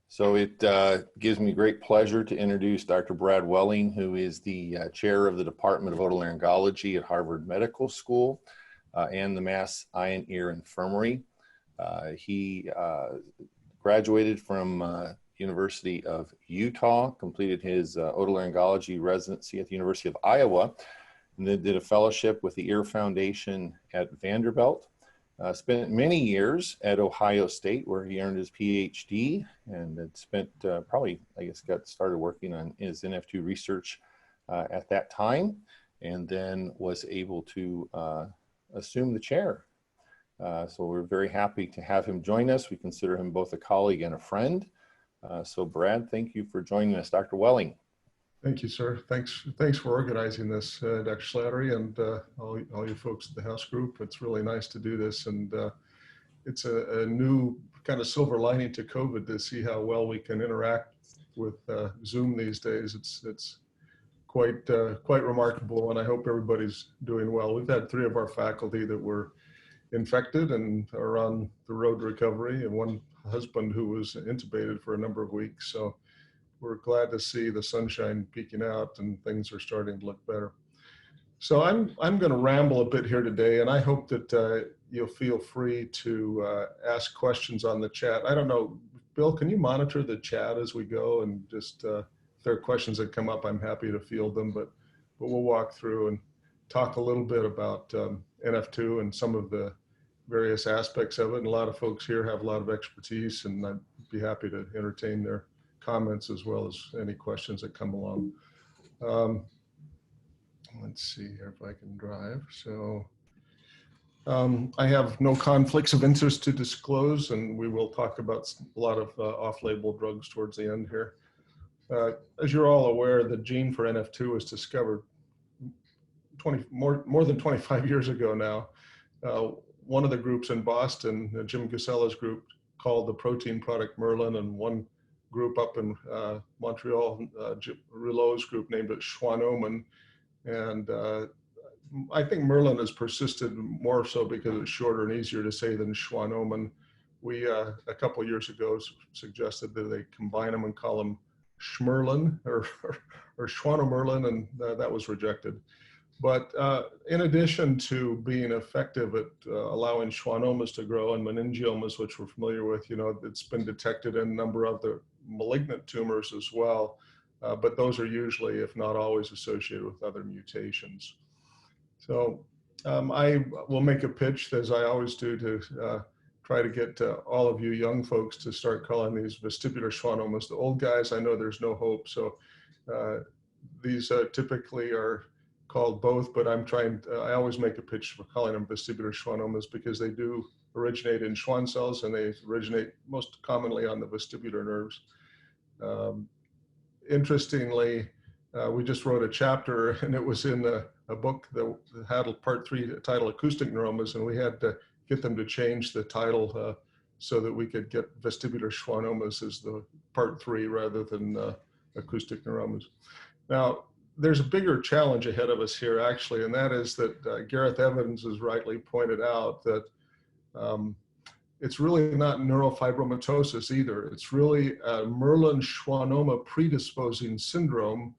So it gives me great pleasure to introduce Dr. Brad Welling, who is the chair of the Department of Otolaryngology at Harvard Medical School and the Mass Eye and Ear Infirmary. He graduated from University of Utah, completed his otolaryngology residency at the University of Iowa, and then did a fellowship with the Ear Foundation at Vanderbilt. Spent many years at Ohio State, where he earned his PhD, and had spent got started working on his NF2 research at that time, and then was able to assume the chair. So we're very happy to have him join us. We consider him both a colleague and a friend. So Brad, thank you for joining us. Dr. Welling. Thank you, sir. Thanks for organizing this, Dr. Slattery, and all you folks at the House Group. It's really nice to do this, and it's a new kind of silver lining to COVID to see how well we can interact with Zoom these days. It's quite remarkable, and I hope everybody's doing well. We've had 3 of our faculty that were infected and are on the road to recovery, and one husband who was intubated for a number of weeks. So we're glad to see the sunshine peeking out and things are starting to look better. So I'm going to ramble a bit here today, and I hope that you'll feel free to ask questions on the chat. I don't know, Bill, can you monitor the chat as we go? And just if there are questions that come up, I'm happy to field them, but we'll walk through and talk a little bit about NF2 and some of the various aspects of it. And a lot of folks here have a lot of expertise, and I'd be happy to entertain their comments as well as any questions that come along. Let's see here if I can drive. So I have no conflicts of interest to disclose, and we will talk about a lot of off-label drugs towards the end here. As you're all aware, the gene for NF2 was discovered more than 25 years ago now. One of the groups in Boston, Jim Gusella's group, called the protein product Merlin, and one group up in Montreal, Rouleau's group, named it Schwannoman. And I think Merlin has persisted more so because it's shorter and easier to say than Schwannoman. We, a couple years ago, suggested that they combine them and call them Schmerlin or Schwannomerlin, and that was rejected. But in addition to being effective at allowing schwannomas to grow and meningiomas, which we're familiar with, it's been detected in a number of the malignant tumors as well. But those are usually, if not always, associated with other mutations. So I will make a pitch, as I always do, to try to get all of you young folks to start calling these vestibular schwannomas. The old guys, I know there's no hope. So these typically are called both, but I always make a pitch for calling them vestibular schwannomas because they do originate in Schwann cells, and they originate most commonly on the vestibular nerves. Interestingly, we just wrote a chapter, and it was in a book that had a part 3 title, Acoustic Neuromas, and we had to get them to change the title so that we could get vestibular schwannomas as the part 3 rather than acoustic neuromas. Now, there's a bigger challenge ahead of us here, actually, and that is that Gareth Evans has rightly pointed out that it's really not neurofibromatosis either. It's really a Merlin-Schwannoma predisposing syndrome,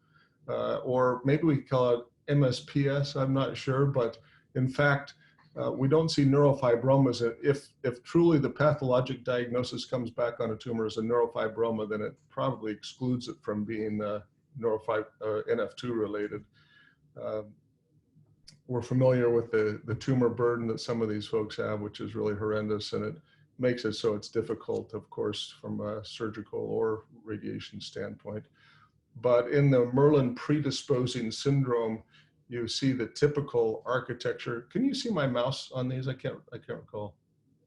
or maybe we call it MSPS, I'm not sure, but in fact, we don't see neurofibromas. If truly the pathologic diagnosis comes back on a tumor as a neurofibroma, then it probably excludes it from being NF2 related. We're familiar with the tumor burden that some of these folks have, which is really horrendous, and it makes it so it's difficult, of course, from a surgical or radiation standpoint. But in the Merlin predisposing syndrome, you see the typical architecture. Can you see my mouse on these? I can't recall.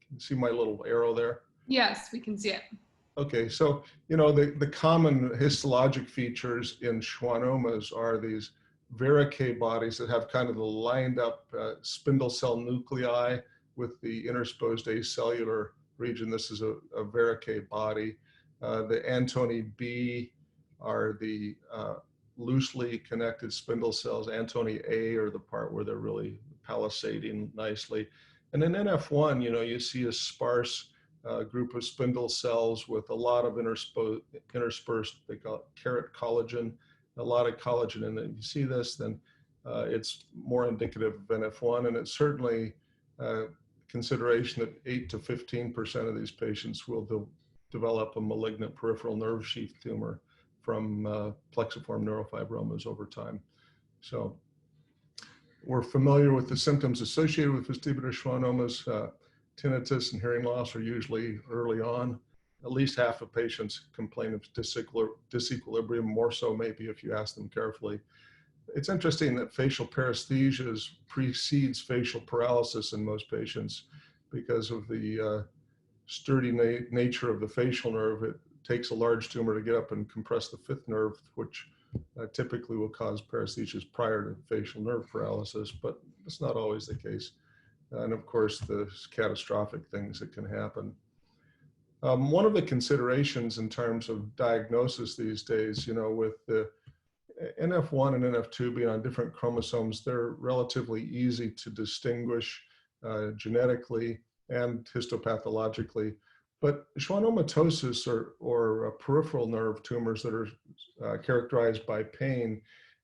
Can you see my little arrow there? Yes, we can see it. Okay, so the common histologic features in schwannomas are these Verricae bodies that have kind of the lined up spindle cell nuclei with the intersposed acellular region. This is a Verricae body. The Antony B are the loosely connected spindle cells. Antony A are the part where they're really palisading nicely. And in NF1, you see a sparse group of spindle cells with a lot of interspersed, they call it carrot collagen, a lot of collagen in it. If you see this, then it's more indicative of NF1, and it's certainly consideration that 8 to 15% of these patients will develop a malignant peripheral nerve sheath tumor from plexiform neurofibromas over time. So we're familiar with the symptoms associated with vestibular schwannomas. Tinnitus and hearing loss are usually early on. At least half of patients complain of disequilibrium, more so maybe if you ask them carefully. It's interesting that facial paresthesia precedes facial paralysis in most patients because of the sturdy nature of the facial nerve. It takes a large tumor to get up and compress the fifth nerve, which typically will cause paresthesias prior to facial nerve paralysis, but it's not always the case. And of course, the catastrophic things that can happen. One of the considerations in terms of diagnosis these days, with the NF1 and NF2 being on different chromosomes, they're relatively easy to distinguish genetically and histopathologically. But schwannomatosis or peripheral nerve tumors that are characterized by pain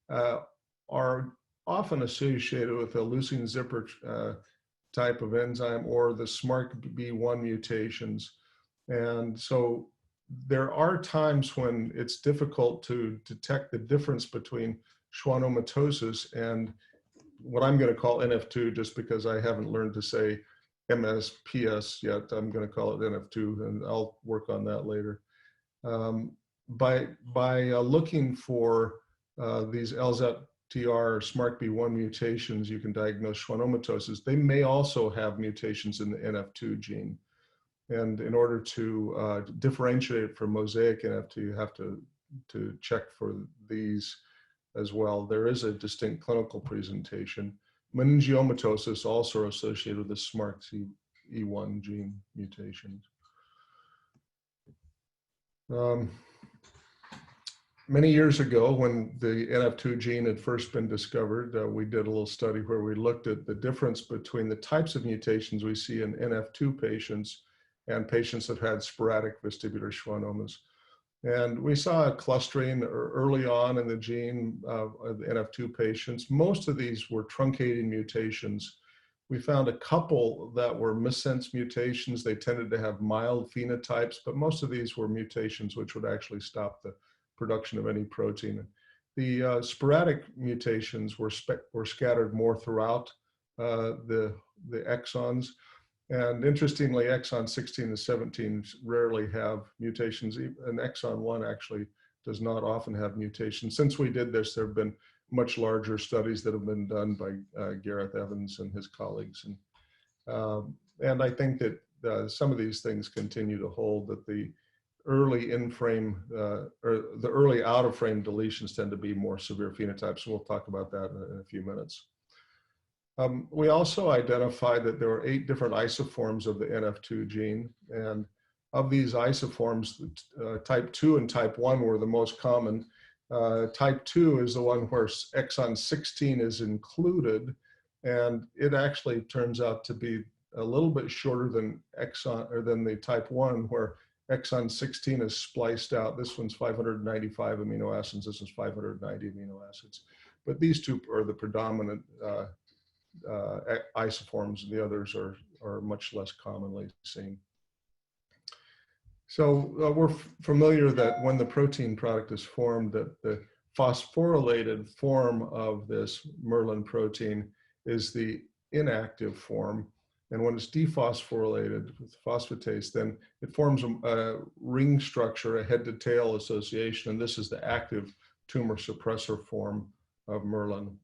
are often associated with a leucine zipper type of enzyme or the SMARCB1 mutations. And so there are times when it's difficult to detect the difference between schwannomatosis and what I'm going to call NF2, just because I haven't learned to say MSPS yet. I'm going to call it NF2, and I'll work on that later. By looking for these LZTR SMARCB1 mutations, you can diagnose schwannomatosis. They may also have mutations in the NF2 gene. And in order to differentiate it from mosaic NF2, you have to check for these as well. There is a distinct clinical presentation. Meningiomatosis also associated with the SMARCB1 gene mutations. Many years ago, when the NF2 gene had first been discovered, we did a little study where we looked at the difference between the types of mutations we see in NF2 patients and patients that had sporadic vestibular schwannomas. And we saw a clustering early on in the gene of the NF2 patients. Most of these were truncating mutations. We found a couple that were missense mutations. They tended to have mild phenotypes, but most of these were mutations which would actually stop the production of any protein. The sporadic mutations were scattered more throughout the exons. And interestingly, exon 16 and 17 rarely have mutations, and exon 1 actually does not often have mutations. Since we did this, there have been much larger studies that have been done by Gareth Evans and his colleagues. And I think that some of these things continue to hold, that the early in-frame or the early out-of-frame deletions tend to be more severe phenotypes. We'll talk about that in a few minutes. We also identified that there were 8 different isoforms of the NF2 gene, and of these isoforms, type 2 and type 1 were the most common. Type 2 is the one where exon 16 is included, and it actually turns out to be a little bit shorter than the type 1, where exon 16 is spliced out. This one's 595 amino acids, this is 590 amino acids. But these two are the predominant isoforms, and the others are much less commonly seen. So we're familiar that when the protein product is formed, that the phosphorylated form of this Merlin protein is the inactive form. And when it's dephosphorylated with phosphatase, then it forms a ring structure, a head to tail association, and this is the active tumor suppressor form of Merlin.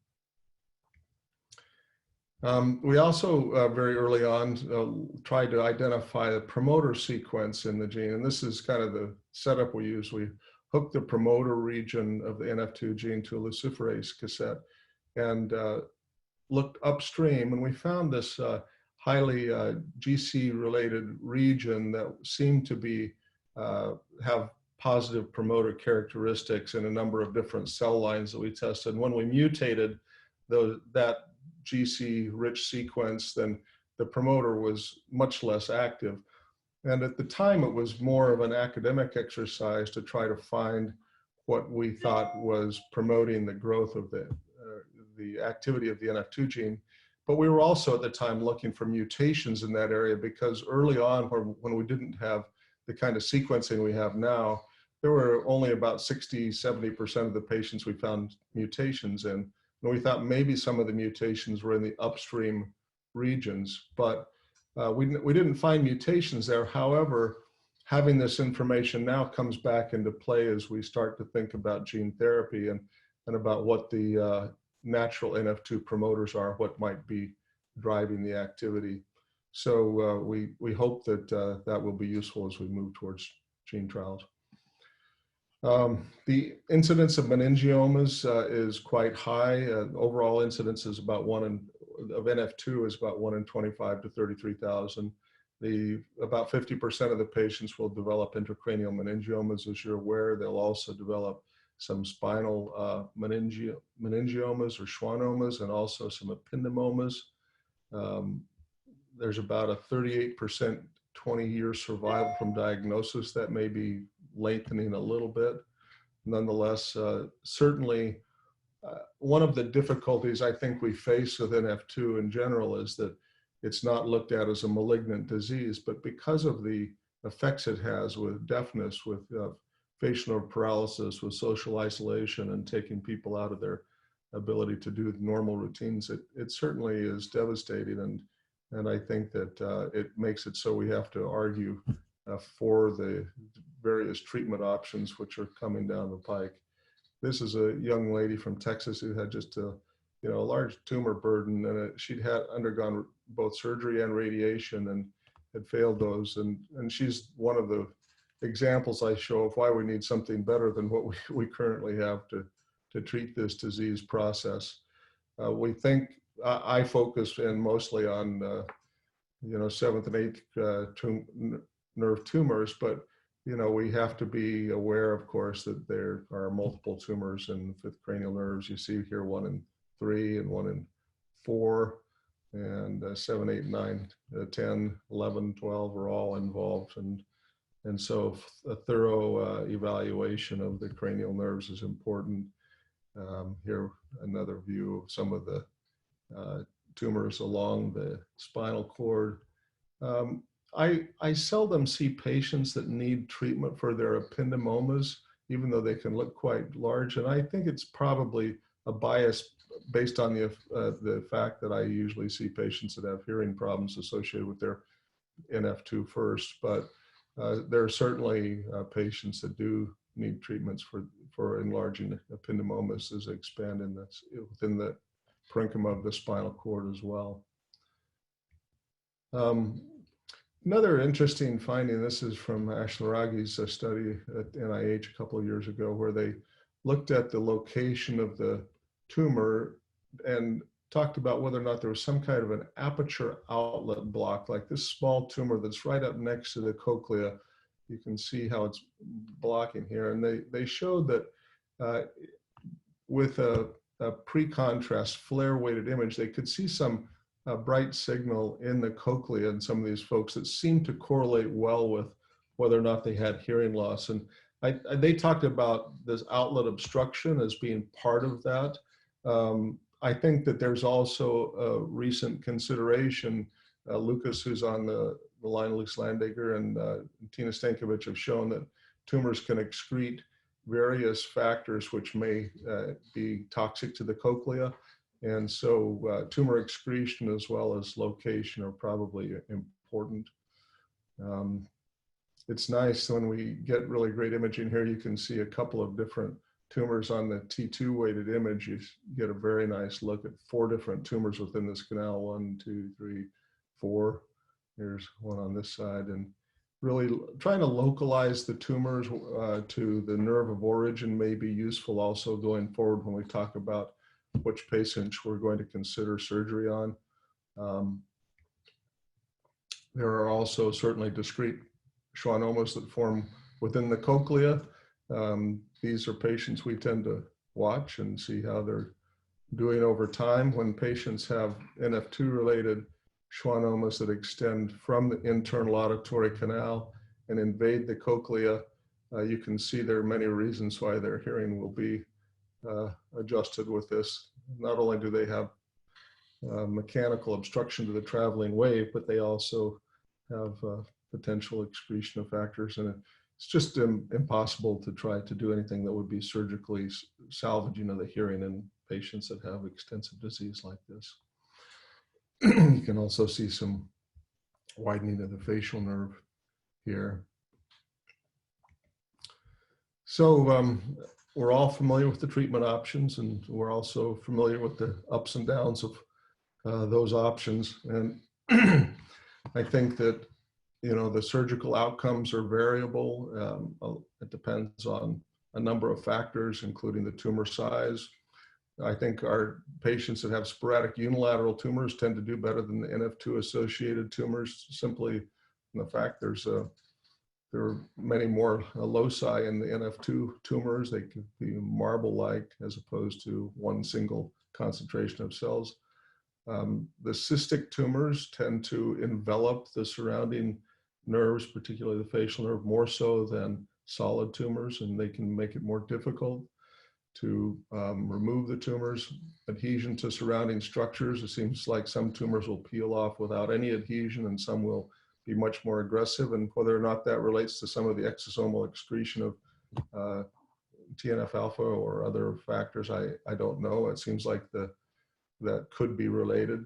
We also very early on tried to identify the promoter sequence in the gene, and this is kind of the setup we use. We hooked the promoter region of the NF2 gene to a luciferase cassette and looked upstream, and we found this highly GC-related region that seemed to be have positive promoter characteristics in a number of different cell lines that we tested. And when we mutated that GC-rich sequence, then the promoter was much less active. And at the time, it was more of an academic exercise to try to find what we thought was promoting the growth of the activity of the NF2 gene. But we were also at the time looking for mutations in that area, because early on, when we didn't have the kind of sequencing we have now, there were only about 60–70% of the patients we found mutations in. And we thought maybe some of the mutations were in the upstream regions, but we didn't find mutations there. However, having this information now comes back into play as we start to think about gene therapy and about what the natural NF2 promoters are, what might be driving the activity. So we hope that that will be useful as we move towards gene trials. The incidence of meningiomas is quite high. Overall incidence is about of NF2 is about 1 in 25 to 33,000. About 50% of the patients will develop intracranial meningiomas, as you're aware. They'll also develop some spinal meningiomas or schwannomas, and also some ependymomas. There's about a 38% 20-year survival from diagnosis. That may be lengthening a little bit. Nonetheless, certainly one of the difficulties I think we face with NF2 in general is that it's not looked at as a malignant disease, but because of the effects it has with deafness, with facial nerve paralysis, with social isolation, and taking people out of their ability to do normal routines, it certainly is devastating. And I think that it makes it so we have to argue for the various treatment options which are coming down the pike. This is a young lady from Texas who had just a large tumor burden, and she'd had undergone both surgery and radiation and had failed those. And she's one of the examples I show of why we need something better than what we currently have to treat this disease process. We think, I focus in mostly on 7th and 8th nerve tumors, but we have to be aware, of course, that there are multiple tumors in 5th cranial nerves. You see here 1 in 3 and 1 in 4, and 7, 8, 9, 10, 11, 12 are all involved. And so a thorough evaluation of the cranial nerves is important. Here, another view of some of the tumors along the spinal cord. I seldom see patients that need treatment for their ependymomas, even though they can look quite large. And I think it's probably a bias based on the fact that I usually see patients that have hearing problems associated with their NF2 first. But there are certainly patients that do need treatments for enlarging ependymomas as they expand within the parenchyma of the spinal cord as well. Another interesting finding, this is from Otolaryngology's study at NIH a couple of years ago, where they looked at the location of the tumor and talked about whether or not there was some kind of an aperture outlet block, like this small tumor that's right up next to the cochlea. You can see how it's blocking here. And they showed that with a pre-contrast flare-weighted image, they could see some bright signal in the cochlea in some of these folks that seemed to correlate well with whether or not they had hearing loss. And they talked about this outlet obstruction as being part of that. I think that there's also a recent consideration. Lucas, who's on the line, Lucas Landager, and Tina Stankovic have shown that tumors can excrete various factors which may be toxic to the cochlea. And so tumor excretion as well as location are probably important. It's nice when we get really great imaging here, you can see a couple of different tumors on the T2 weighted image. You get a very nice look at 4 different tumors within this canal, 1, 2, 3, 4. Here's one on this side, and really trying to localize the tumors to the nerve of origin may be useful also going forward when we talk about which patients we're going to consider surgery on. There are also certainly discrete schwannomas that form Within the cochlea, these are patients we tend to watch and see how they're doing over time. When patients have NF2 related schwannomas that extend from the internal auditory canal and invade the cochlea, you can see there are many reasons why their hearing will be adjusted with this. Not only do they have mechanical obstruction to the traveling wave, but they also have potential excretion of factors. And it's just impossible to try to do anything that would be surgically salvaging of the hearing in patients that have extensive disease like this. You can also see some widening of the facial nerve here. So we're all familiar with the treatment options, and we're also familiar with the ups and downs of those options. And I think that, you know, the surgical outcomes are variable. It depends on a number of factors, including the tumor size. I think our patients that have sporadic unilateral tumors tend to do better than the NF2 associated tumors, simply in the fact there are many more loci in the NF2 tumors. They could be marble-like as opposed to one single concentration of cells. The cystic tumors tend to envelop the surrounding nerves, particularly the facial nerve, more so than solid tumors, and they can make it more difficult to remove the tumors. Adhesion to surrounding structures, it seems like some tumors will peel off without any adhesion and some will be much more aggressive, and whether or not that relates to some of the exosomal excretion of TNF-alpha or other factors, I don't know. It seems like that could be related.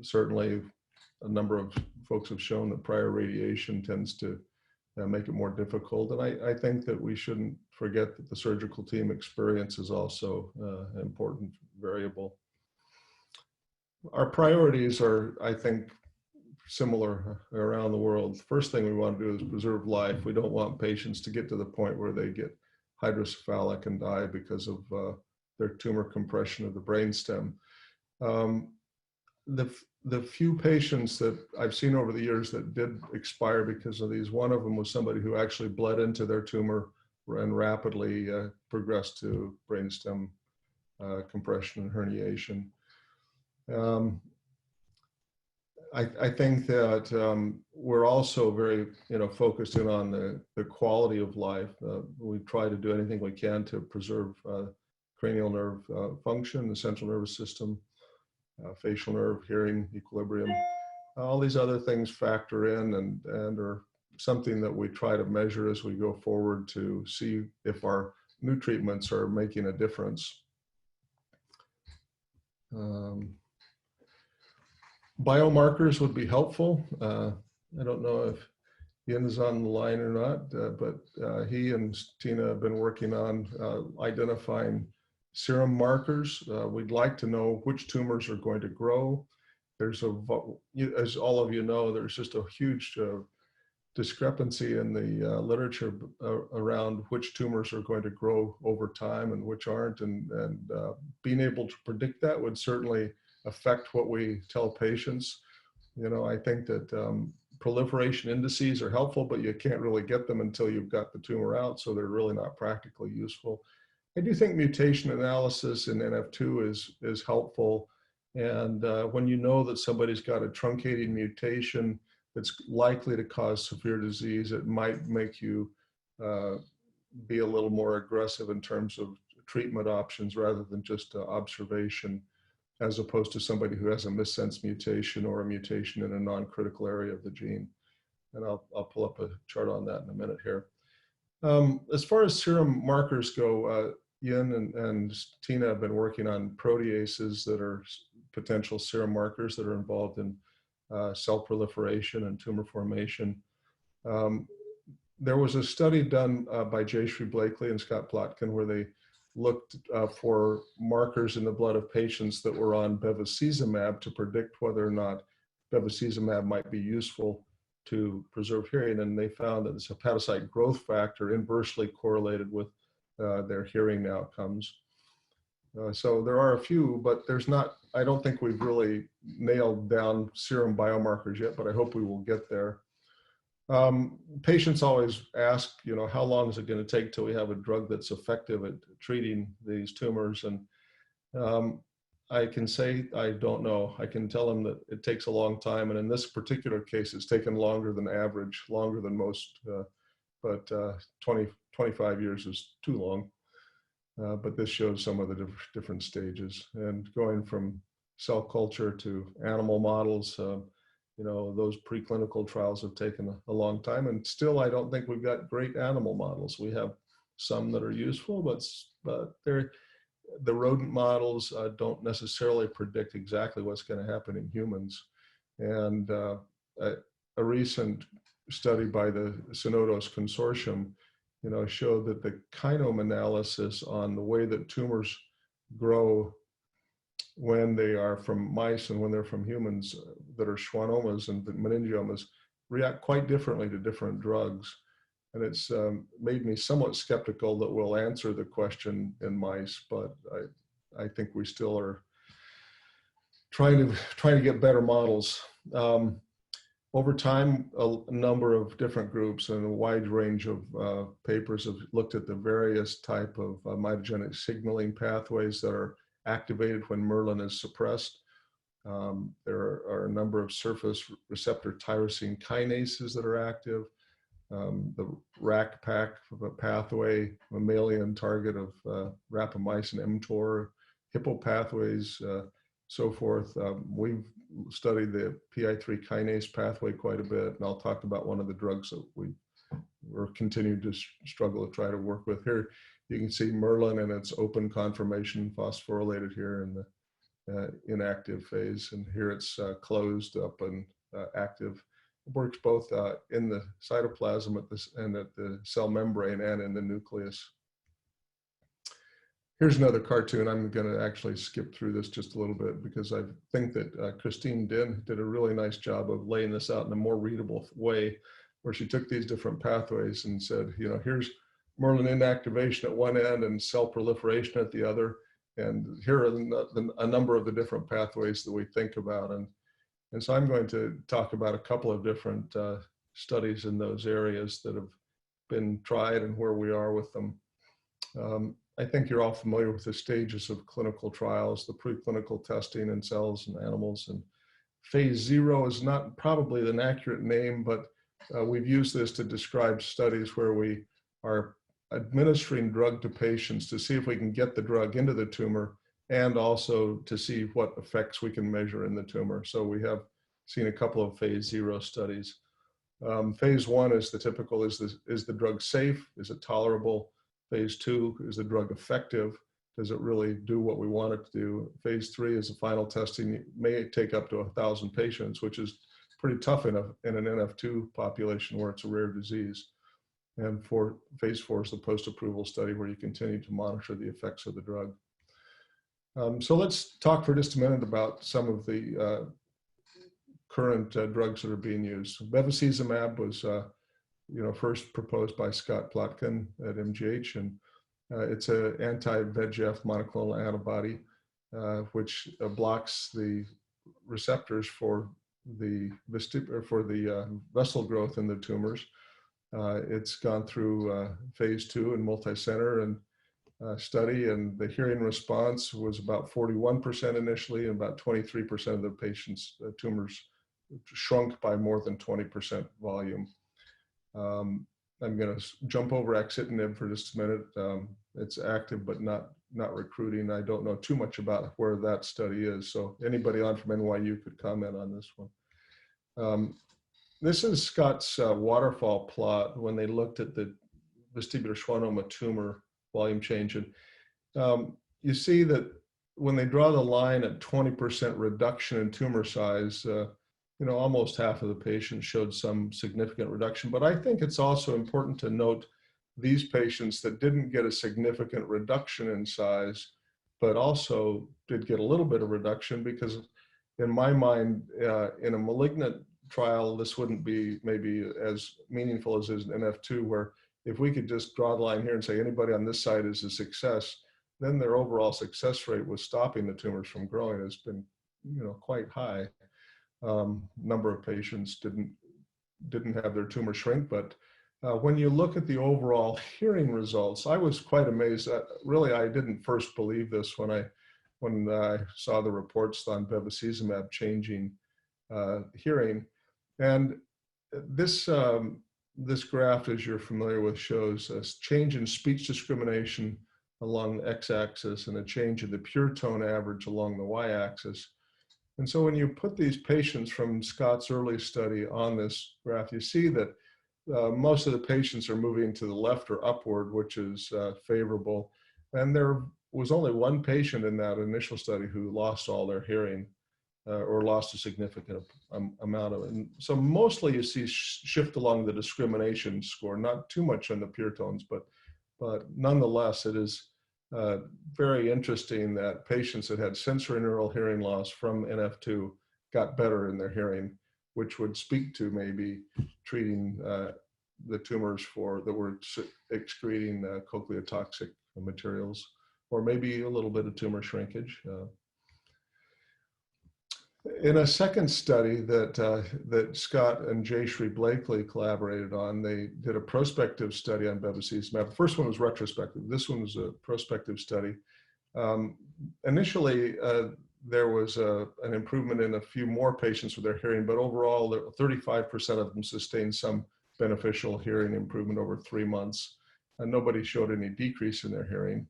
Certainly a number of folks have shown that prior radiation tends to make it more difficult. And I think that we shouldn't forget that the surgical team experience is also an important variable. Our priorities are, I think, similar around the world. The first thing we want to do is preserve life. We don't want patients to get to the point where they get hydrocephalic and die because of their tumor compression of the brainstem. The few patients that I've seen over the years that did expire because of these, one of them was somebody who actually bled into their tumor and rapidly progressed to brainstem compression and herniation. I think that we're also very, focused in on the quality of life. We try to do anything we can to preserve cranial nerve function, the central nervous system, facial nerve, hearing, equilibrium. All these other things factor in and are something that we try to measure as we go forward to see if our new treatments are making a difference. Biomarkers would be helpful. I don't know if Ian is on the line or not, but he and Tina have been working on identifying serum markers. We'd like to know which tumors are going to grow. As all of you know, there's just a huge discrepancy in the literature around which tumors are going to grow over time and which aren't. And being able to predict that would certainly affect what we tell patients. I think that proliferation indices are helpful, but you can't really get them until you've got the tumor out, so they're really not practically useful. I do think mutation analysis in NF2 is helpful. And when you know that somebody's got a truncating mutation that's likely to cause severe disease, it might make you be a little more aggressive in terms of treatment options rather than just observation, as opposed to somebody who has a missense mutation or a mutation in a non-critical area of the gene. And I'll pull up a chart on that in a minute here. As far as serum markers go, Ian and Tina have been working on proteases that are potential serum markers that are involved in cell proliferation and tumor formation. There was a study done by Jayshree Blakely and Scott Plotkin where they looked for markers in the blood of patients that were on bevacizumab to predict whether or not bevacizumab might be useful to preserve hearing. And they found that this hepatocyte growth factor inversely correlated with their hearing outcomes. So there are a few, but I don't think we've really nailed down serum biomarkers yet, but I hope we will get there. Patients always ask, how long is it going to take till we have a drug that's effective at treating these tumors? And I can say I don't know. I can tell them that it takes a long time. And in this particular case, it's taken longer than average, longer than most, but 25 years is too long. But this shows some of the different stages. And going from cell culture to animal models, those preclinical trials have taken a long time. And still, I don't think we've got great animal models. We have some that are useful, but the rodent models don't necessarily predict exactly what's going to happen in humans. And a recent study by the Synodos Consortium, showed that the kinome analysis on the way that tumors grow when they are from mice and when they're from humans that are schwannomas and meningiomas react quite differently to different drugs. And it's made me somewhat skeptical that we'll answer the question in mice, but I think we still are trying to get better models. Over time, a number of different groups and a wide range of papers have looked at the various type of mitogenic signaling pathways that are activated when Merlin is suppressed. There are a number of surface receptor tyrosine kinases that are active. The RAC-PAC pathway, mammalian target of rapamycin, mTOR, hippo pathways, so forth. We've studied the PI3 kinase pathway quite a bit, and I'll talk about one of the drugs that we're continuing to struggle to try to work with. Here you can see Merlin and its open conformation phosphorylated here in the inactive phase, and here it's closed up and active. It works both in the cytoplasm and at the cell membrane and in the nucleus. Here's another cartoon. I'm going to actually skip through this just a little bit because I think that Christine Din did a really nice job of laying this out in a more readable way, where she took these different pathways and said, here's Merlin inactivation at one end and cell proliferation at the other. And here are a number of the different pathways that we think about. And so I'm going to talk about a couple of different studies in those areas that have been tried and where we are with them. I think you're all familiar with the stages of clinical trials, the preclinical testing in cells and animals. And phase 0 is not probably an accurate name, but we've used this to describe studies where we are administering drug to patients to see if we can get the drug into the tumor and also to see what effects we can measure in the tumor. So we have seen a couple of phase 0 studies. Phase 1 is the typical, is the drug safe? Is it tolerable? Phase 2, is the drug effective? Does it really do what we want it to do? Phase 3 is the final testing. It may take up to 1,000 patients, which is pretty tough in an NF2 population where it's a rare disease. And phase 4 is the post-approval study where you continue to monitor the effects of the drug. So let's talk for just a minute about some of the current drugs that are being used. Bevacizumab was first proposed by Scott Plotkin at MGH, and it's an anti-VEGF monoclonal antibody, which blocks the receptors for the vessel growth in the tumors. It's gone through phase 2 in multi-center and study, and the hearing response was about 41% initially, and about 23% of the patients' tumors shrunk by more than 20% volume. I'm going to jump over axitinib for just a minute. It's active, but not recruiting. I don't know too much about where that study is. So anybody on from NYU could comment on this one. This is Scott's waterfall plot when they looked at the vestibular schwannoma tumor volume change. And you see that when they draw the line at 20% reduction in tumor size, almost half of the patients showed some significant reduction. But I think it's also important to note these patients that didn't get a significant reduction in size, but also did get a little bit of reduction, because in my mind, in a malignant trial, this wouldn't be maybe as meaningful as is in NF2, where if we could just draw the line here and say anybody on this side is a success, then their overall success rate with stopping the tumors from growing has been quite high. Number of patients didn't didn't have their tumor shrink. But when you look at the overall hearing results, I was quite amazed. Really, I didn't first believe this when I saw the reports on bevacizumab changing hearing. And this graph, as you're familiar with, shows a change in speech discrimination along the x-axis and a change in the pure tone average along the y-axis. And so when you put these patients from Scott's early study on this graph, you see that most of the patients are moving to the left or upward, which is favorable. And there was only one patient in that initial study who lost all their hearing or lost a significant amount of it. And so mostly you see shift along the discrimination score, not too much on the pure tones, but nonetheless, it is very interesting that patients that had sensorineural hearing loss from NF2 got better in their hearing, which would speak to maybe treating the tumors that were excreting cochleotoxic materials, or maybe a little bit of tumor shrinkage. In a second study that Scott and Jayshree Blakely collaborated on, they did a prospective study on bevacizumab. The first one was retrospective. This one was a prospective study. Initially, there was an improvement in a few more patients with their hearing, but overall, 35% of them sustained some beneficial hearing improvement over 3 months, and nobody showed any decrease in their hearing.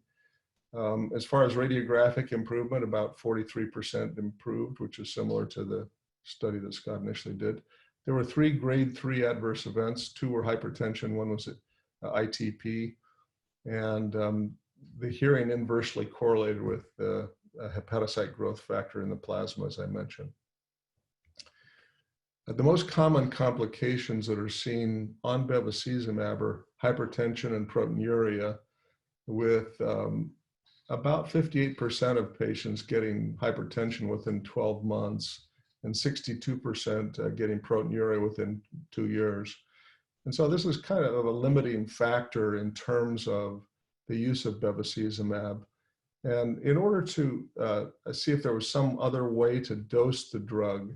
As far as radiographic improvement, about 43% improved, which is similar to the study that Scott initially did. There were 3 grade 3 adverse events. 2 were hypertension, 1 was ITP, and the hearing inversely correlated with the hepatocyte growth factor in the plasma, as I mentioned. The most common complications that are seen on bevacizumab are hypertension and proteinuria, with about 58% of patients getting hypertension within 12 months and 62% getting proteinuria within 2 years. And so this is kind of a limiting factor in terms of the use of bevacizumab. And in order to see if there was some other way to dose the drug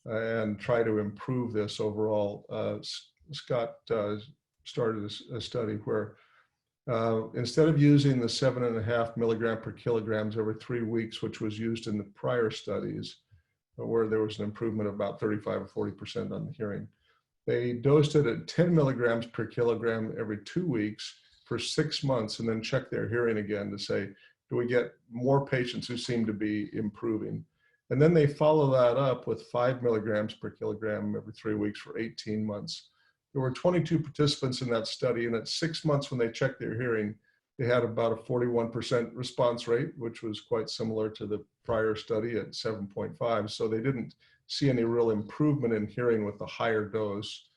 and try to improve this overall, Scott started a study where instead of using the 7.5 milligram per kilograms every 3 weeks, which was used in the prior studies, where there was an improvement of about 35 or 40% on the hearing, they dosed it at 10 milligrams per kilogram every 2 weeks for 6 months, and then checked their hearing again to say, do we get more patients who seem to be improving? And then they follow that up with 5 milligrams per kilogram every 3 weeks for 18 months. There were 22 participants in that study, and at 6 months when they checked their hearing, they had about a 41% response rate, which was quite similar to the prior study at 7.5. So they didn't see any real improvement in hearing with the higher dose.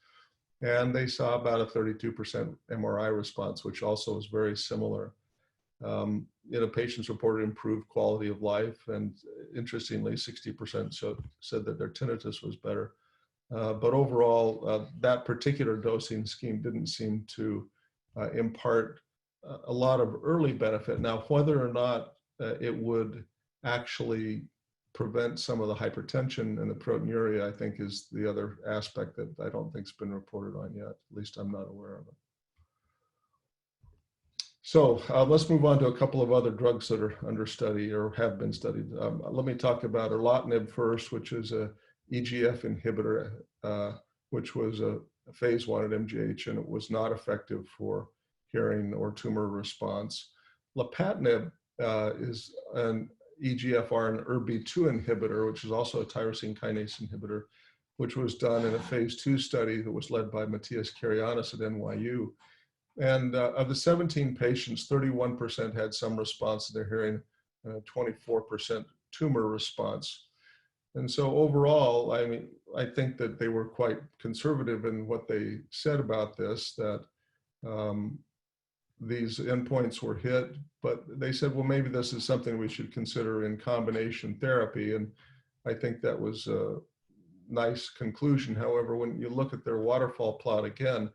And they saw about a 32% MRI response, which also was very similar. Patients reported improved quality of life, and interestingly, 60% said that their tinnitus was better. But overall, that particular dosing scheme didn't seem to impart a lot of early benefit. Now, whether or not it would actually prevent some of the hypertension and the proteinuria, I think, is the other aspect that I don't think's been reported on yet. At least I'm not aware of it. So let's move on to a couple of other drugs that are under study or have been studied. Let me talk about erlotinib first, which is a EGF inhibitor, which was a phase 1 at MGH, and it was not effective for hearing or tumor response. Lapatinib is an EGFR and ERBB2 inhibitor, which is also a tyrosine kinase inhibitor, which was done in a phase 2 study that was led by Matthias Karianis at NYU. And of the 17 patients, 31% had some response to their hearing, 24% tumor response. And so overall, I mean, I think that they were quite conservative in what they said about this, that these endpoints were hit, but they said, well, maybe this is something we should consider in combination therapy. And I think that was a nice conclusion. However, when you look at their waterfall plot again,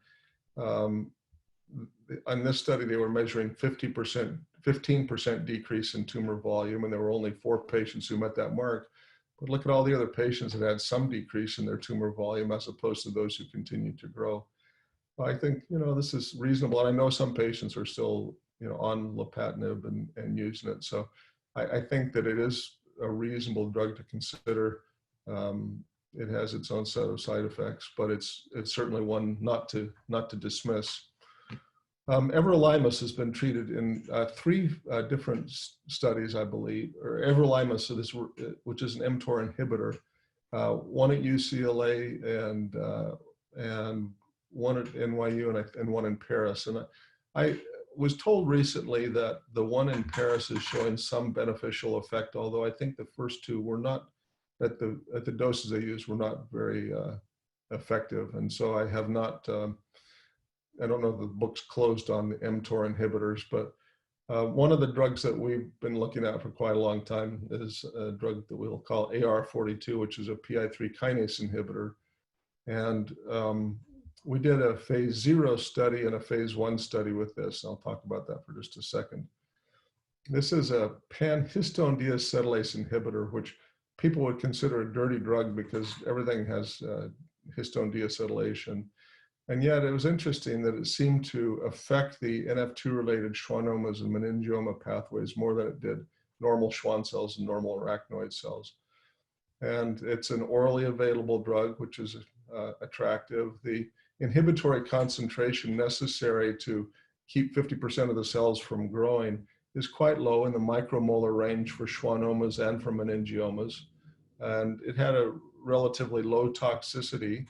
on this study, they were measuring 15% decrease in tumor volume, and there were only 4 patients who met that mark. But look at all the other patients that had some decrease in their tumor volume as opposed to those who continued to grow. I think, this is reasonable. And I know some patients are still, on lapatinib and using it. So I think that it is a reasonable drug to consider. It has its own set of side effects, but it's certainly one not to dismiss. Everolimus has been treated in 3 different studies, I believe, or everolimus, which is an mTOR inhibitor, one at UCLA and one at NYU and one in Paris. And I was told recently that the one in Paris is showing some beneficial effect, although I think the first 2 were not, at the doses they used, were not very effective. And so I have not, I don't know if the book's closed on the mTOR inhibitors, but one of the drugs that we've been looking at for quite a long time is a drug that we'll call AR42, which is a PI3 kinase inhibitor. And we did a phase 0 study and a phase 1 study with this. I'll talk about that for just a second. This is a pan-histone deacetylase inhibitor, which people would consider a dirty drug because everything has histone deacetylation. And yet it was interesting that it seemed to affect the NF2 related schwannomas and meningioma pathways more than it did normal Schwann cells and normal arachnoid cells. And it's an orally available drug, which is attractive. The inhibitory concentration necessary to keep 50% of the cells from growing is quite low in the micromolar range for schwannomas and for meningiomas. And it had a relatively low toxicity.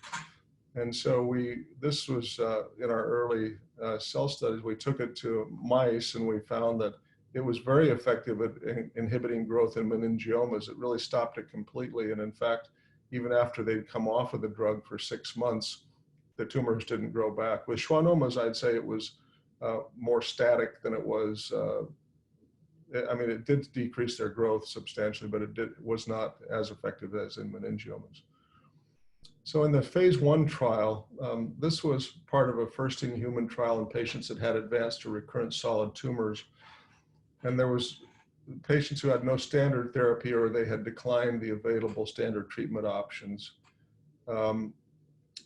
And so this was in our early cell studies, we took it to mice and we found that it was very effective at inhibiting growth in meningiomas. It really stopped it completely. And in fact, even after they'd come off of the drug for 6 months, the tumors didn't grow back. With schwannomas, I'd say it was more static than it was. It did decrease their growth substantially, but it was not as effective as in meningiomas. So in the phase 1 trial, this was part of a first-in-human trial in patients that had advanced or recurrent solid tumors. And there was patients who had no standard therapy or they had declined the available standard treatment options.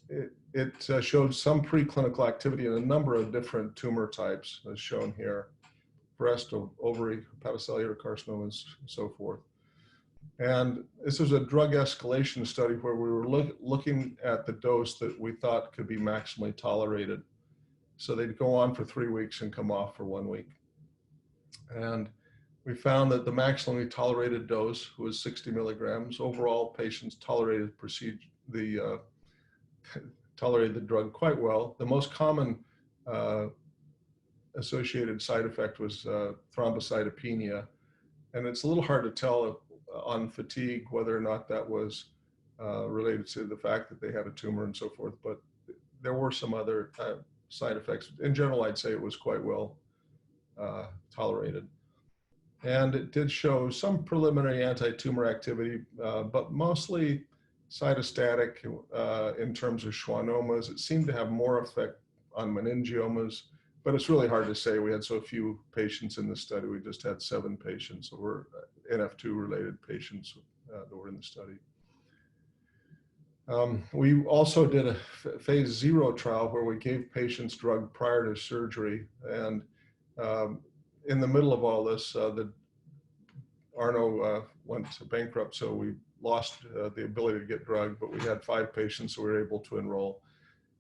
It showed some preclinical activity in a number of different tumor types, as shown here: breast, ovary, hepatocellular carcinomas, and so forth. And this was a drug escalation study where we were looking at the dose that we thought could be maximally tolerated. So they'd go on for 3 weeks and come off for 1 week. And we found that the maximally tolerated dose was 60 milligrams. Overall, patients tolerated the drug quite well. The most common associated side effect was thrombocytopenia. And it's a little hard to tell on fatigue whether or not that was related to the fact that they had a tumor and so forth, but there were some other side effects. In general, I'd say it was quite well tolerated. And it did show some preliminary anti-tumor activity, but mostly cytostatic in terms of schwannomas. It seemed to have more effect on meningiomas, but it's really hard to say. We had so few patients in the study. We just had 7 patients that were NF2 related patients that were in the study. We also did a phase 0 trial where we gave patients drug prior to surgery. And in the middle of all this, Arno went bankrupt, so we lost the ability to get drug, but we had 5 patients who were able to enroll.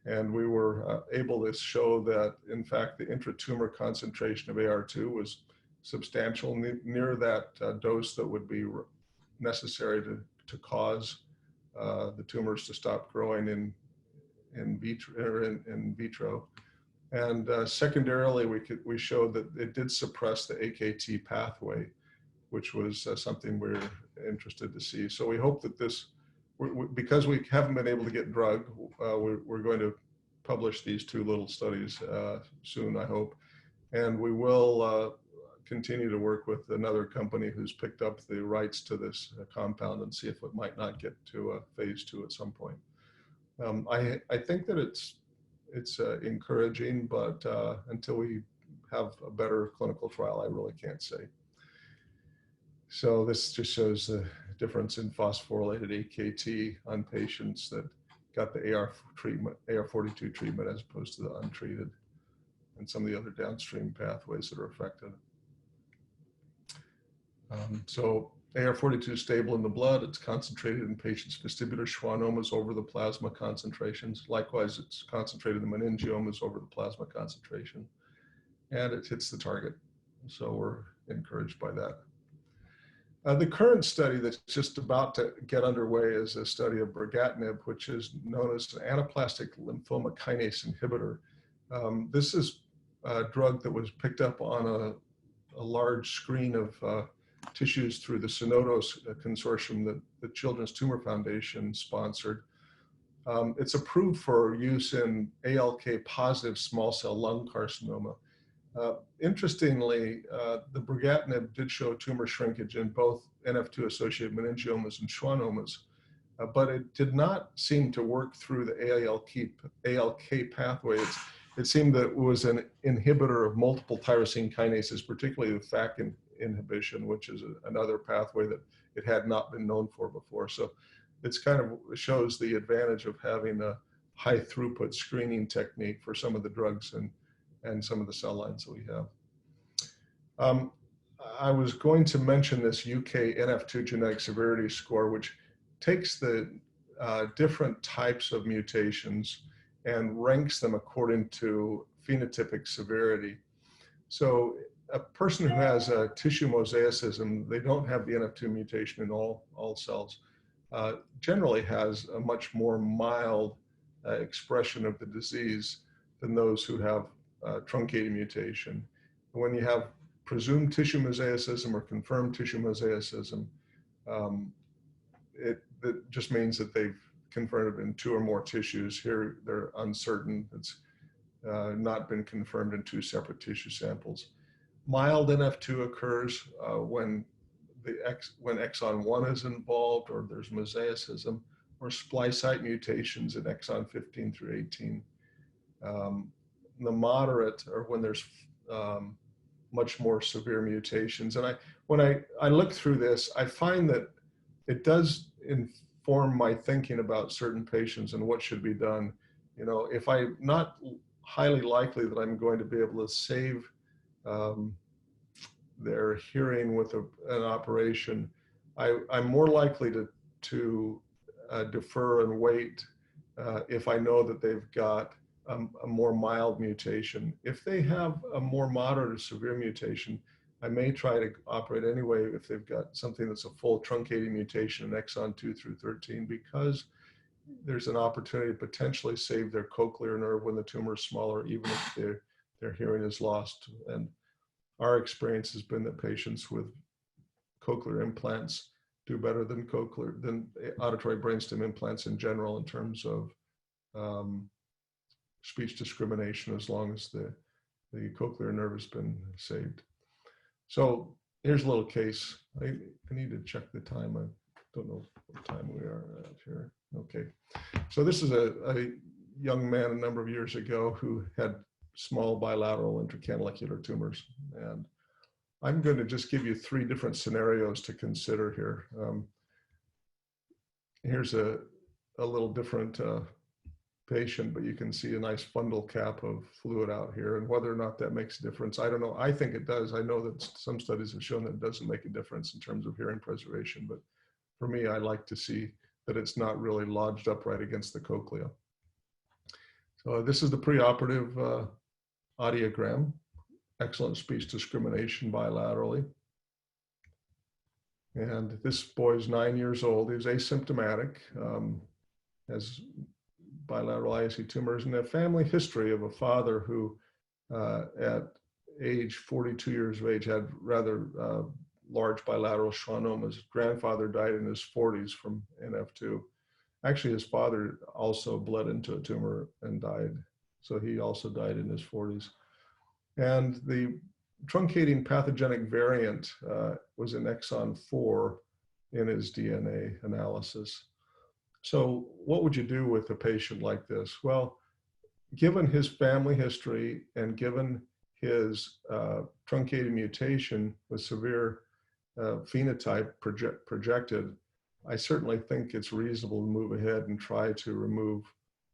And we were able to show that, in fact, the intratumor concentration of AR2 was substantial, near that dose that would be necessary to cause the tumors to stop growing in vitro. And secondarily, we showed that it did suppress the AKT pathway, which was something we're interested to see. So we hope that this, because we haven't been able to get drug, we're going to publish these 2 little studies soon, I hope. And we will continue to work with another company who's picked up the rights to this compound and see if it might not get to a phase 2 at some point. I think that it's encouraging, but until we have a better clinical trial, I really can't say. So this just shows the difference in phosphorylated AKT on patients that got the AR42 treatment as opposed to the untreated, and some of the other downstream pathways that are affected. So AR42 is stable in the blood. It's concentrated in patients' vestibular schwannomas over the plasma concentrations. Likewise, it's concentrated in meningiomas over the plasma concentration, and it hits the target. So we're encouraged by that. The current study that's just about to get underway is a study of brigatinib, which is known as an anaplastic lymphoma kinase inhibitor. This is a drug that was picked up on a large screen of tissues through the Synodos consortium that the Children's Tumor Foundation sponsored. It's approved for use in ALK positive small cell lung carcinoma. Interestingly, the brigatinib did show tumor shrinkage in both NF2 associated meningiomas and schwannomas, but it did not seem to work through the ALK pathway. It seemed that it was an inhibitor of multiple tyrosine kinases, particularly the FAK inhibition, which is another pathway that it had not been known for before. So it's kind of shows the advantage of having a high throughput screening technique for some of the drugs and some of the cell lines that we have. I was going to mention this UK NF2 genetic severity score, which takes the different types of mutations and ranks them according to phenotypic severity. So a person who has a tissue mosaicism, they don't have the NF2 mutation in all cells, generally has a much more mild expression of the disease than those who have truncated mutation. When you have presumed tissue mosaicism or confirmed tissue mosaicism, it just means that they've confirmed in 2 or more tissues. Here they're uncertain. It's not been confirmed in 2 separate tissue samples. Mild NF2 occurs when exon 1 is involved, or there's mosaicism, or splice site mutations in exon 15 through 18. The moderate, or when there's much more severe mutations. And when I look through this, I find that it does inform my thinking about certain patients and what should be done. You know, if I'm not highly likely that I'm going to be able to save their hearing with an operation, I'm more likely to defer and wait if I know that they've got a more mild mutation. If they have a more moderate or severe mutation, I may try to operate anyway if they've got something that's a full truncating mutation in exon 2 through 13, because there's an opportunity to potentially save their cochlear nerve when the tumor is smaller, even if their hearing is lost. And our experience has been that patients with cochlear implants do better than auditory brainstem implants in general in terms of speech discrimination, as long as the cochlear nerve has been saved. So here's a little case. I need to check the time. I don't know what time we are at here. Okay. So this is a young man a number of years ago who had small bilateral intracanalicular tumors. And I'm going to just give you 3 different scenarios to consider here. Here's a little different patient, but you can see a nice fundal cap of fluid out here, and whether or not that makes a difference, I don't know. I think it does. I know that some studies have shown that it doesn't make a difference in terms of hearing preservation, but for me, I like to see that it's not really lodged upright against the cochlea. So this is the preoperative audiogram. Excellent speech discrimination bilaterally. And this boy is 9 years old. He's asymptomatic, has bilateral ISE tumors, and a family history of a father who at age 42 years of age had rather large bilateral schwannomas. His grandfather died in his 40s from NF2. Actually, his father also bled into a tumor and died. So he also died in his 40s. And the truncating pathogenic variant was in exon 4 in his DNA analysis. So what would you do with a patient like this? Well, given his family history and given his truncated mutation with severe phenotype projected, I certainly think it's reasonable to move ahead and try to remove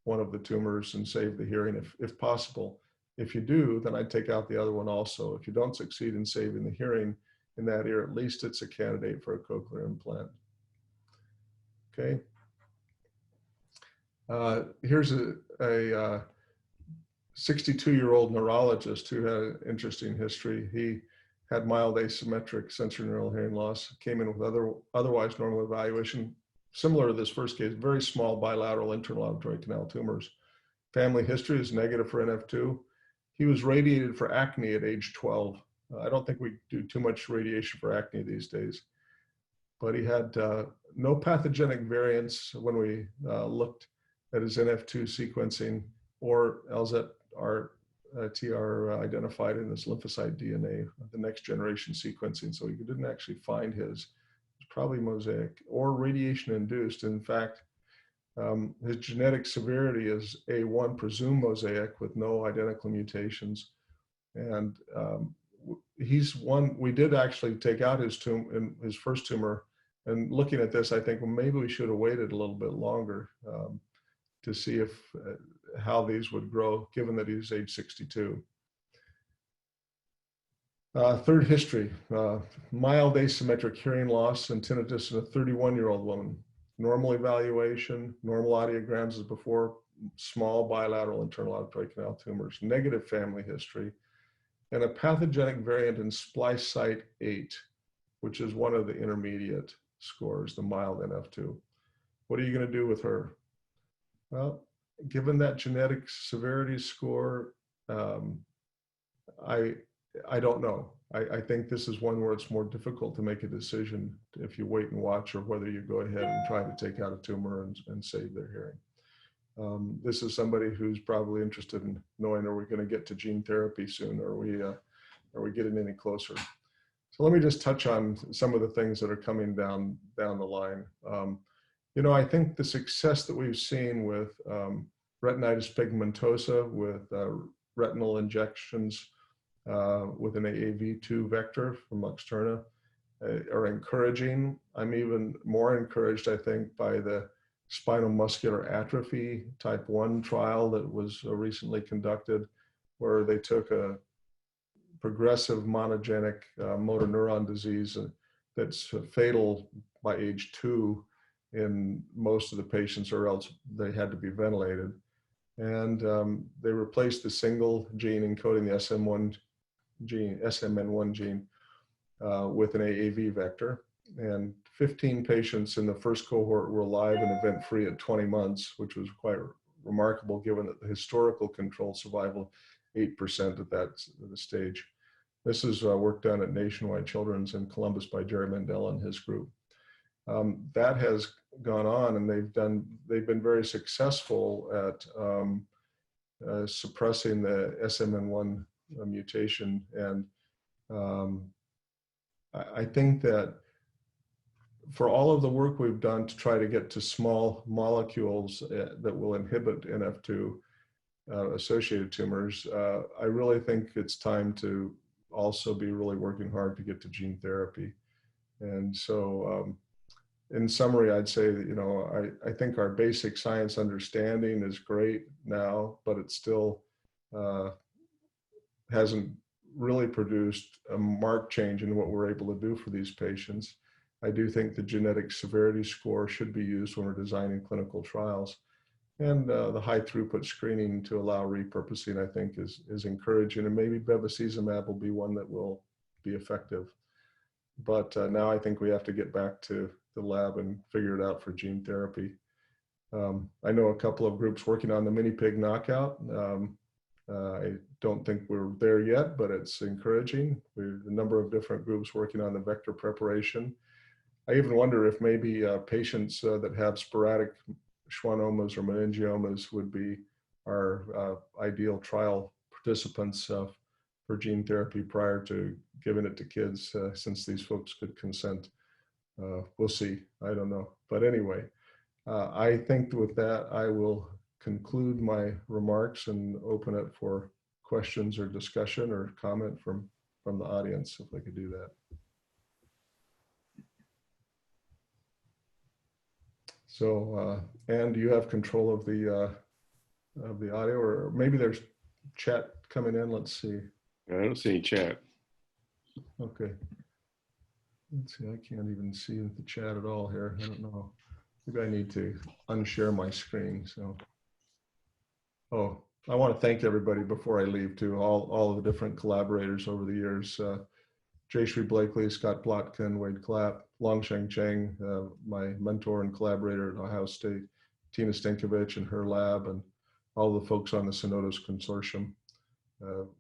one of the tumors and save the hearing if possible. If you do, then I'd take out the other one also. If you don't succeed in saving the hearing in that ear, at least it's a candidate for a cochlear implant. Okay. Here's a 62-year-old neurologist who had an interesting history. He had mild asymmetric sensorineural hearing loss, came in with otherwise normal evaluation, similar to this first case, very small bilateral internal auditory canal tumors. Family history is negative for NF2. He was radiated for acne at age 12. I don't think we do too much radiation for acne these days, but he had no pathogenic variants when we looked at his NF2 sequencing or LZR-TR identified in his lymphocyte DNA, the next generation sequencing. So he didn't actually find his, it's probably mosaic or radiation induced. In fact, his genetic severity is A1, presumed mosaic with no identical mutations. And he's one, we did actually take out his first tumor. And looking at this, I think, well, maybe we should have waited a little bit longer to see if how these would grow, given that he's age 62. Third history, mild asymmetric hearing loss and tinnitus in a 31-year-old woman. Normal evaluation, normal audiograms as before, small bilateral internal auditory canal tumors, negative family history, and a pathogenic variant in splice site 8, which is one of the intermediate scores, the mild NF2. What are you going to do with her? Well, given that genetic severity score, I don't know. I think this is one where it's more difficult to make a decision if you wait and watch, or whether you go ahead and try to take out a tumor and save their hearing. This is somebody who's probably interested in knowing, are we going to get to gene therapy soon? Are we getting any closer? So let me just touch on some of the things that are coming down the line. You know, I think the success that we've seen with retinitis pigmentosa, with retinal injections with an AAV2 vector from Luxturna are encouraging. I'm even more encouraged, I think, by the spinal muscular atrophy type 1 trial that was recently conducted, where they took a progressive monogenic motor neuron disease that's fatal by age 2 in most of the patients, or else they had to be ventilated. And they replaced the single gene encoding the SMN1 gene with an AAV vector. And 15 patients in the first cohort were alive and event-free at 20 months, which was quite remarkable given that the historical control survival 8% at that stage. This is work done at Nationwide Children's in Columbus by Jerry Mandela and his group. That has gone on, and they've been very successful at suppressing the SMN1 mutation. And I think that for all of the work we've done to try to get to small molecules that will inhibit NF2 associated tumors, I really think it's time to also be really working hard to get to gene therapy. And so in summary, I'd say that, you know, I think our basic science understanding is great now, but it still hasn't really produced a marked change in what we're able to do for these patients. I do think the genetic severity score should be used when we're designing clinical trials. And the high throughput screening to allow repurposing, I think, is encouraging. And maybe bevacizumab will be one that will be effective. But now I think we have to get back to the lab and figure it out for gene therapy. I know a couple of groups working on the mini pig knockout. I don't think we're there yet, but it's encouraging. We've a number of different groups working on the vector preparation. I even wonder if maybe patients that have sporadic schwannomas or meningiomas would be our ideal trial participants for gene therapy prior to giving it to kids, since these folks could consent. We'll see, I don't know. But anyway, I think with that, I will conclude my remarks and open it for questions or discussion or comment from the audience, if I could do that. So, Ann, do you have control of the audio, or maybe there's chat coming in? Let's see. I don't see any chat. Okay. Let's see. I can't even see the chat at all here. I don't know. Maybe I need to unshare my screen. So, oh, I want to thank everybody before I leave too. All the different collaborators over the years. Jayshree Blakely, Scott Plotkin, Wade Clapp, Longsheng Cheng, my mentor and collaborator at Ohio State, Tina Stankovich and her lab, and all the folks on the Synodos Consortium.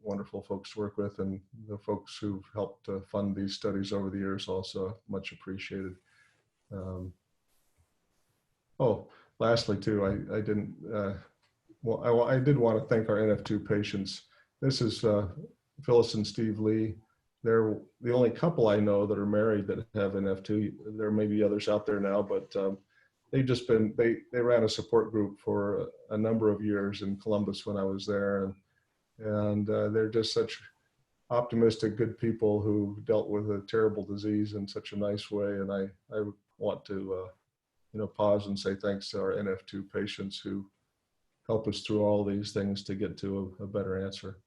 Wonderful folks to work with, and the folks who've helped fund these studies over the years also much appreciated. Oh, lastly too, I didn't, well, I did want to thank our NF2 patients. This is Phyllis and Steve Lee. They're the only couple I know that are married that have NF2. There may be others out there now, but they've just been, they ran a support group for a number of years in Columbus when I was there. And they're just such optimistic, good people who dealt with a terrible disease in such a nice way. And I want to, pause and say thanks to our NF2 patients who help us through all these things to get to a better answer.